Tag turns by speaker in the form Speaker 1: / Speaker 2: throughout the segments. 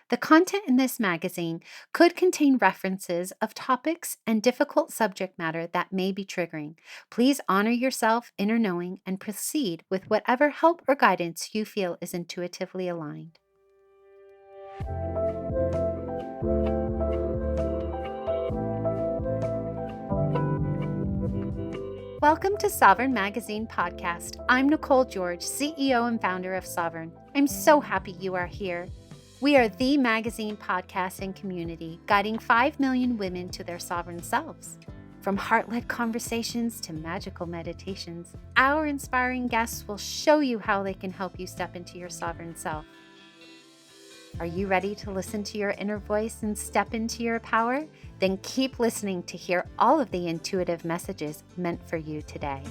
Speaker 1: The content in this magazine could contain references of topics and difficult subject matter that may be triggering. Please honor yourself, inner knowing, and proceed with whatever help or guidance you feel is intuitively aligned. Welcome to Sovereign Magazine Podcast. I'm Nicole George, CEO and founder of Sovereign. I'm so happy you are here. We are the magazine podcast and community guiding 5 million women to their sovereign selves. From heart-led conversations to magical meditations, our inspiring guests will show you how they can help you step into your sovereign self. Are you ready to listen to your inner voice and step into your power? Then keep listening to hear all of the intuitive messages meant for you today.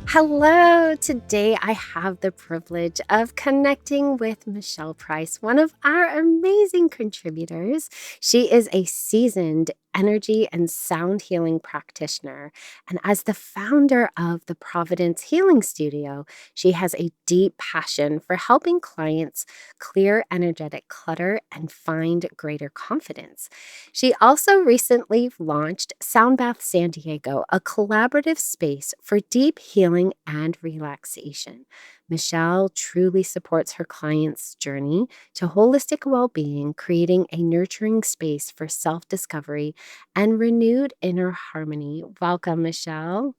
Speaker 1: Hello! Today I have the privilege of connecting with Michelle Price, one of our amazing contributors. She is a seasoned energy and sound healing practitioner. And as the founder of the Providence Healing Studio, she has a deep passion for helping clients clear energetic clutter and find greater confidence. She also recently launched Sound Bath San Diego, a collaborative space for deep healing and relaxation. Michelle truly supports her clients' journey to holistic well-being, creating a nurturing space for self-discovery and renewed inner harmony. Welcome, Michelle.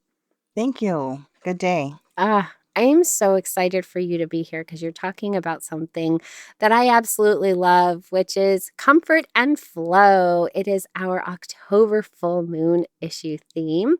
Speaker 2: Thank you. Good day.
Speaker 1: I am so excited for you to be here because you're talking about something that I absolutely love, which is comfort and flow. It is our October full moon issue theme.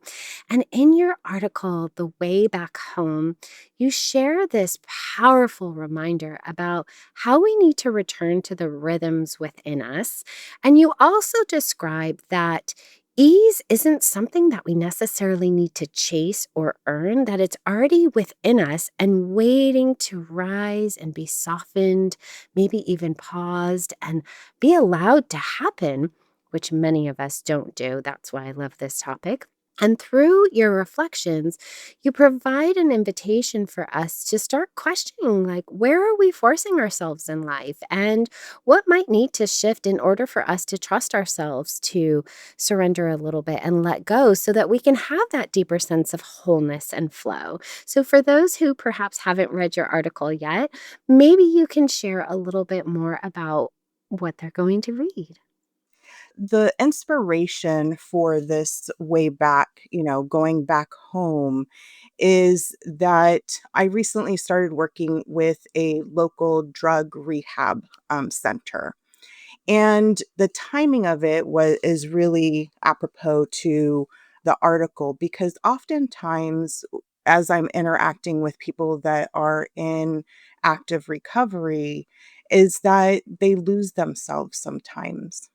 Speaker 1: And in your article, The Way Back Home, you share this powerful reminder about how we need to return to the rhythms within us. And you also describe that ease isn't something that we necessarily need to chase or earn, that it's already within us and waiting to rise and be softened, maybe even paused and be allowed to happen, which many of us don't do. That's why I love this topic. And through your reflections, you provide an invitation for us to start questioning, like, where are we forcing ourselves in life? And what might need to shift in order for us to trust ourselves to surrender a little bit and let go so that we can have that deeper sense of wholeness and flow. So, for those who perhaps haven't read your article yet, maybe you can share a little bit more about what they're going to read.
Speaker 2: The inspiration for this way back, going back home, is that I recently started working with a local drug rehab center. And the timing of it is really apropos to the article because oftentimes, as I'm interacting with people that are in active recovery, is that they lose themselves sometimes.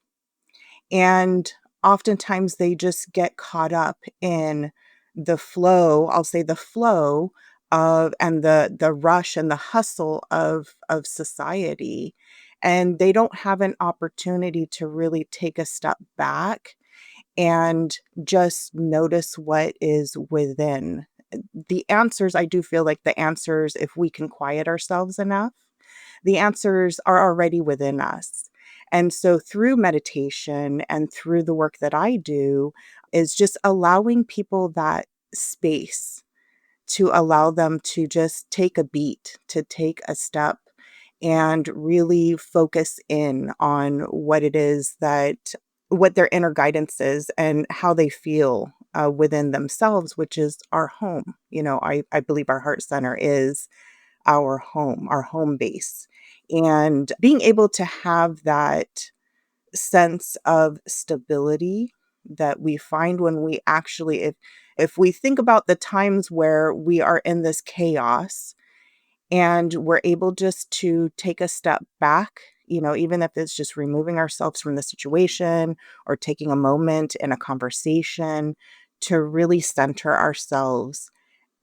Speaker 2: And oftentimes they just get caught up in the flow, I'll say the flow of and the rush and the hustle of society. And they don't have an opportunity to really take a step back and just notice what is within. The answers, I do feel like the answers, if we can quiet ourselves enough, the answers are already within us. And so through meditation and through the work that I do is just allowing people that space to allow them to just take a beat, to take a step and really focus in on what it is that what their inner guidance is and how they feel within themselves, which is our home. I believe our heart center is our home base. And being able to have that sense of stability that we find when we actually if we think about the times where we are in this chaos and we're able just to take a step back, even if it's just removing ourselves from the situation or taking a moment in a conversation to really center ourselves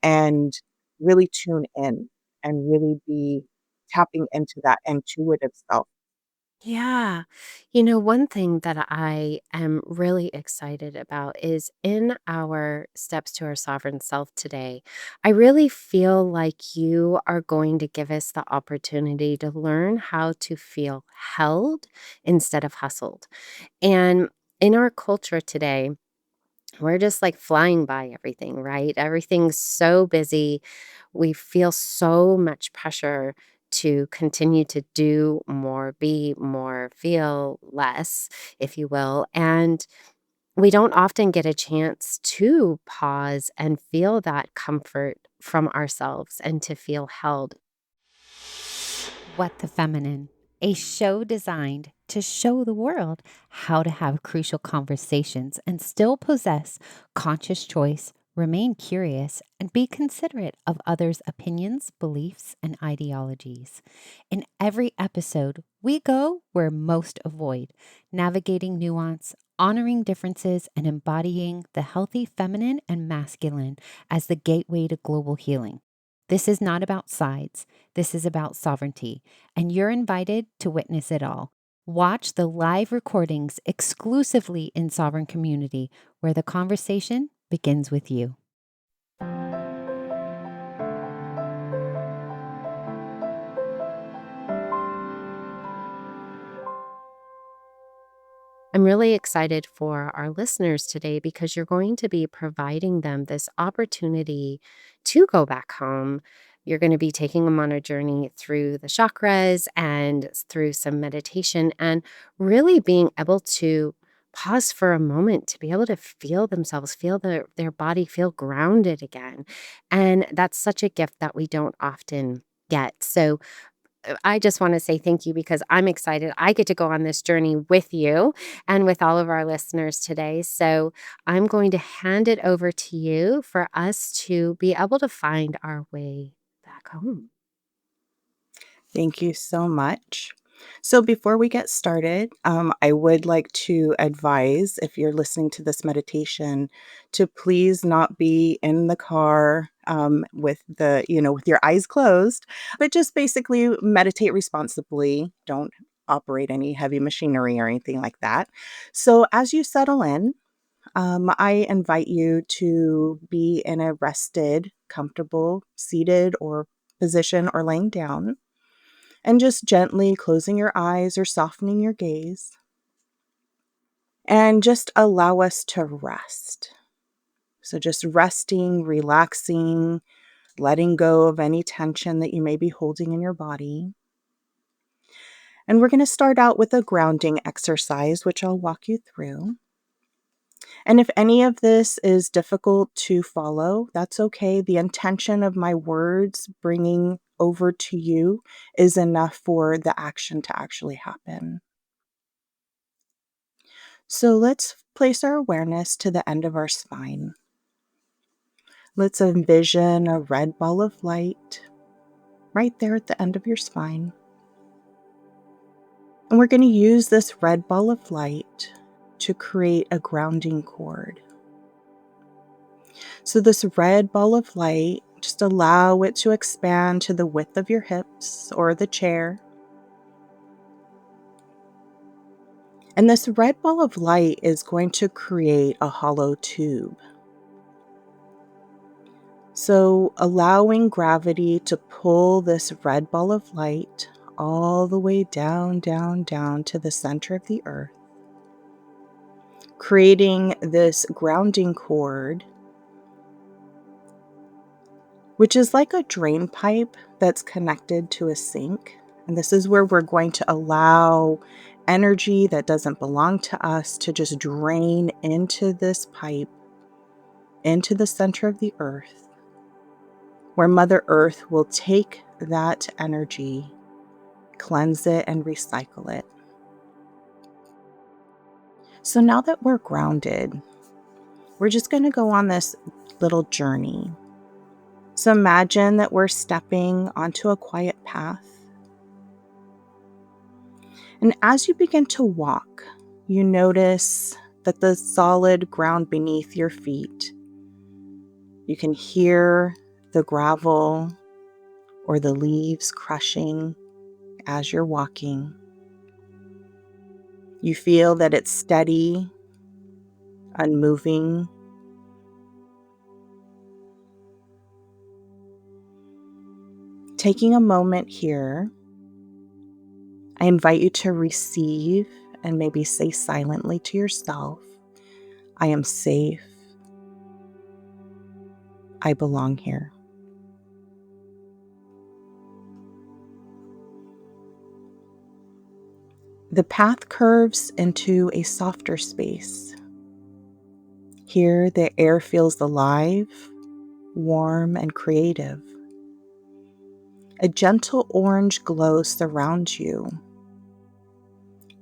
Speaker 2: and really tune in and really be tapping into that intuitive self.
Speaker 1: Yeah. One thing that I am really excited about is in our steps to our sovereign self today, I really feel like you are going to give us the opportunity to learn how to feel held instead of hustled. And in our culture today, we're just like flying by everything, right? Everything's so busy. We feel so much pressure to continue to do more, be more, feel less, if you will. And we don't often get a chance to pause and feel that comfort from ourselves and to feel held. What the Feminine, a show designed to show the world how to have crucial conversations and still possess conscious choice, remain curious, and be considerate of others' opinions, beliefs, and ideologies. In every episode, we go where most avoid, navigating nuance, honoring differences, and embodying the healthy feminine and masculine as the gateway to global healing. This is not about sides. This is about sovereignty, and you're invited to witness it all. Watch the live recordings exclusively in Sovereign Community, where the conversation begins with you. I'm really excited for our listeners today because you're going to be providing them this opportunity to go back home. You're going to be taking them on a journey through the chakras and through some meditation and really being able to pause for a moment to be able to feel themselves, feel their body, feel grounded again. And that's such a gift that we don't often get. So, I just want to say thank you because I'm excited. I get to go on this journey with you and with all of our listeners today. So I'm going to hand it over to you for us to be able to find our way back home.
Speaker 2: Thank you so much. So, before we get started, I would like to advise if you're listening to this meditation to please not be in the car with with your eyes closed, but just basically meditate responsibly. Don't operate any heavy machinery or anything like that. So, as you settle in, I invite you to be in a rested, comfortable, seated or position or laying down and just gently closing your eyes or softening your gaze. And just allow us to rest. So, just resting, relaxing, letting go of any tension that you may be holding in your body. And we're going to start out with a grounding exercise, which I'll walk you through. And if any of this is difficult to follow, that's okay. The intention of my words bringing over to you is enough for the action to actually happen. So let's place our awareness to the end of our spine. Let's envision a red ball of light right there at the end of your spine. And we're going to use this red ball of light to create a grounding cord. So, this red ball of light, just allow it to expand to the width of your hips or the chair. And this red ball of light is going to create a hollow tube. So, allowing gravity to pull this red ball of light all the way down, down, down to the center of the earth, creating this grounding cord, which is like a drain pipe that's connected to a sink. And this is where we're going to allow energy that doesn't belong to us to just drain into this pipe, into the center of the earth, where Mother Earth will take that energy, cleanse it, and recycle it. So now that we're grounded, we're just going to go on this little journey. So imagine that we're stepping onto a quiet path. And as you begin to walk, you notice that the solid ground beneath your feet, you can hear the gravel or the leaves crushing as you're walking. You feel that it's steady, unmoving. Taking a moment here, I invite you to receive and maybe say silently to yourself, I am safe. I belong here. The path curves into a softer space. Here, the air feels alive, warm, and creative. A gentle orange glow surrounds you,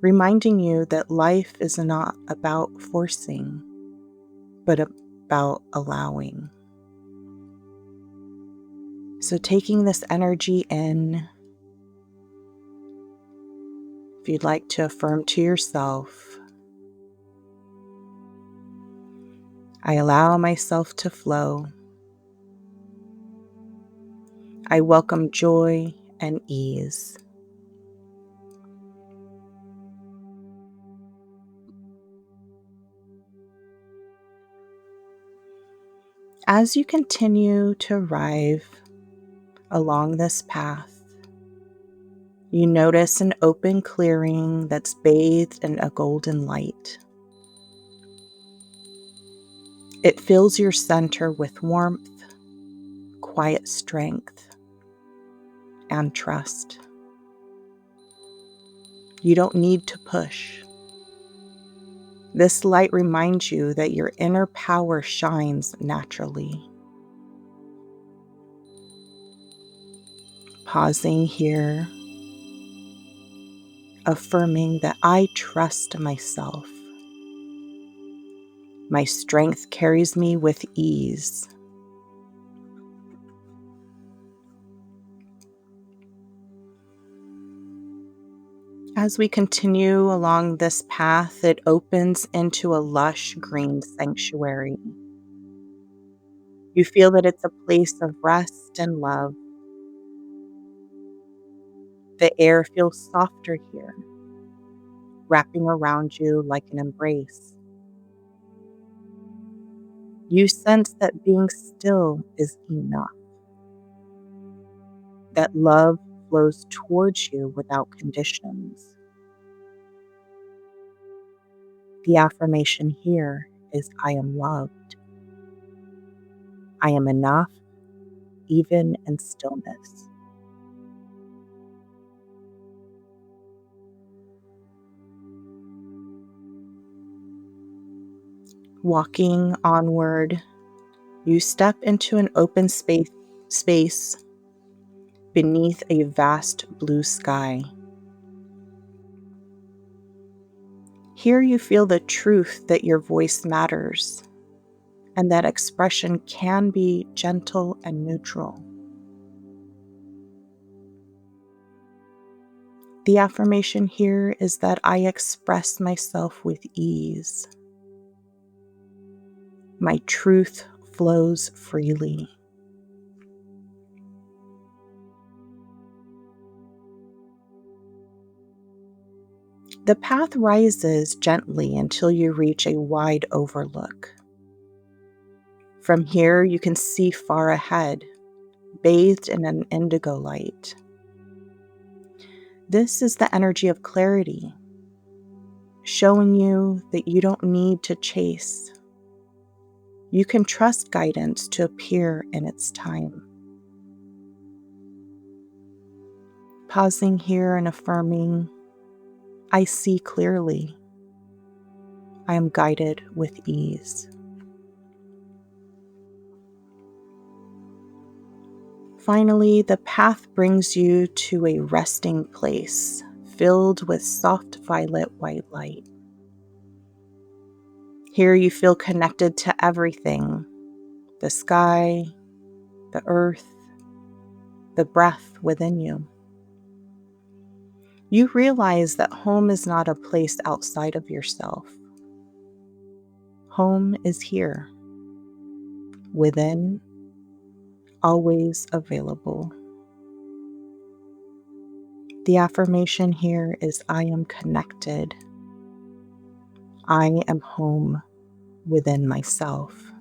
Speaker 2: reminding you that life is not about forcing, but about allowing. So, taking this energy in, if you'd like to affirm to yourself, I allow myself to flow. I welcome joy and ease. As you continue to arrive along this path, you notice an open clearing that's bathed in a golden light. It fills your center with warmth, quiet strength, and trust. You don't need to push. This light reminds you that your inner power shines naturally. Pausing here, affirming that I trust myself. My strength carries me with ease. As we continue along this path, it opens into a lush green sanctuary. You feel that it's a place of rest and love. The air feels softer here, wrapping around you like an embrace. You sense that being still is enough, that love flows towards you without conditions. The affirmation here is I am loved. I am enough, even in stillness. Walking onward, you step into an open space beneath a vast blue sky. Here you feel the truth that your voice matters and that expression can be gentle and neutral. The affirmation here is that I express myself with ease. My truth flows freely. The path rises gently until you reach a wide overlook. From here, you can see far ahead, bathed in an indigo light. This is the energy of clarity, showing you that you don't need to chase. You can trust guidance to appear in its time. Pausing here and affirming, I see clearly. I am guided with ease. Finally, the path brings you to a resting place filled with soft violet white light. Here you feel connected to everything: the sky, the earth, the breath within you. You realize that home is not a place outside of yourself. Home is here, within, always available. The affirmation here is I am connected. I am home within myself.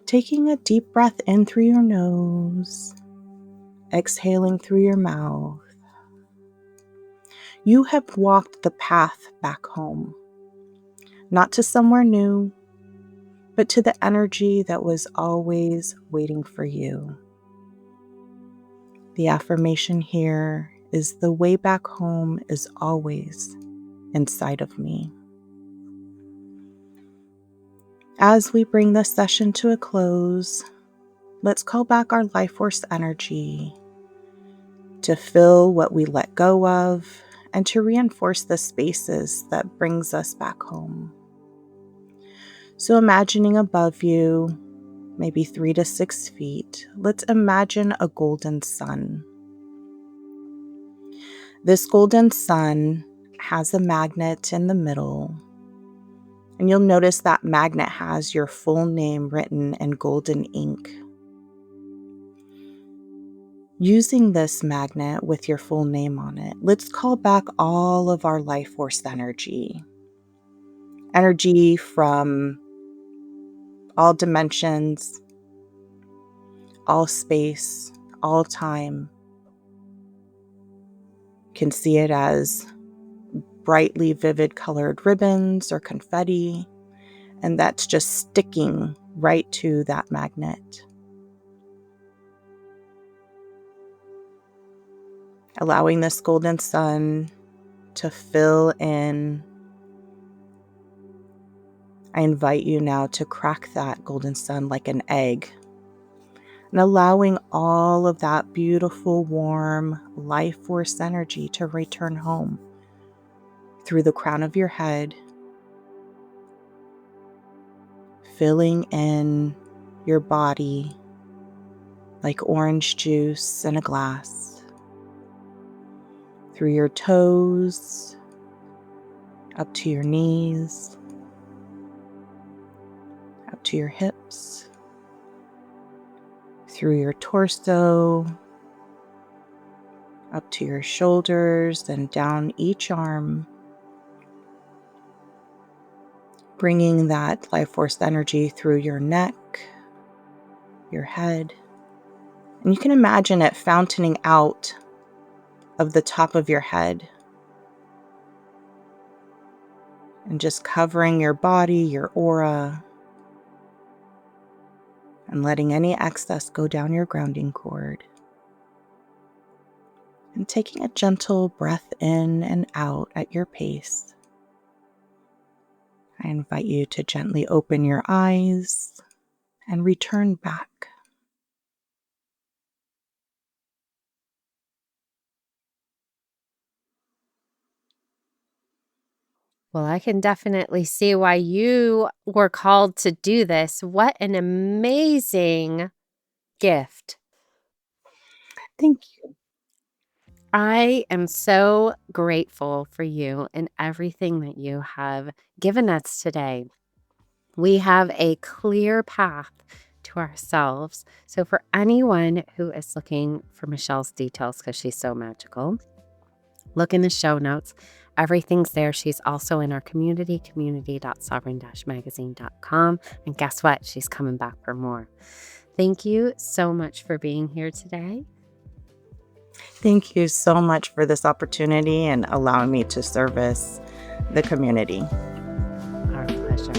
Speaker 2: Taking a deep breath in through your nose, exhaling through your mouth. You have walked the path back home, not to somewhere new, but to the energy that was always waiting for you. The affirmation here is the way back home is always inside of me. As we bring this session to a close, let's call back our life force energy to fill what we let go of and to reinforce the spaces that brings us back home. So imagining above you, maybe 3 to 6 feet, let's imagine a golden sun. This golden sun has a magnet in the middle, and you'll notice that magnet has your full name written in golden ink. Using this magnet with your full name on it, let's call back all of our life force energy. Energy from all dimensions, all space, all time. You can see it as brightly vivid colored ribbons or confetti, and that's just sticking right to that magnet. Allowing this golden sun to fill in. I invite you now to crack that golden sun like an egg, and allowing all of that beautiful, warm, life force energy to return home through the crown of your head, filling in your body like orange juice in a glass, through your toes, up to your knees, up to your hips, through your torso, up to your shoulders, and down each arm, bringing that life force energy through your neck, your head, and you can imagine it fountaining out of the top of your head and just covering your body, your aura, and letting any excess go down your grounding cord. And taking a gentle breath in and out at your pace. I invite you to gently open your eyes and return back.
Speaker 1: Well, I can definitely see why you were called to do this. What an amazing gift.
Speaker 2: Thank you.
Speaker 1: I am so grateful for you and everything that you have given us today. We have a clear path to ourselves. So, for anyone who is looking for Michelle's details, because she's so magical, look in the show notes. Everything's there. She's also in our community.sovereign-magazine.com. And guess what? She's coming back for more. Thank you so much for being here today.
Speaker 2: Thank you so much for this opportunity and allowing me to service the community.
Speaker 1: Our pleasure.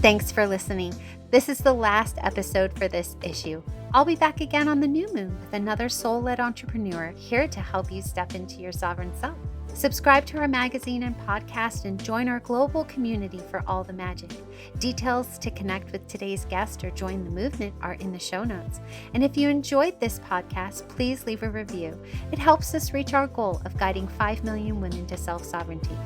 Speaker 1: Thanks for listening. This is the last episode for this issue. I'll be back again on the new moon with another soul-led entrepreneur here to help you step into your sovereign self. Subscribe to our magazine and podcast and join our global community for all the magic. Details to connect with today's guest or join the movement are in the show notes. And if you enjoyed this podcast, please leave a review. It helps us reach our goal of guiding 5 million women to self-sovereignty.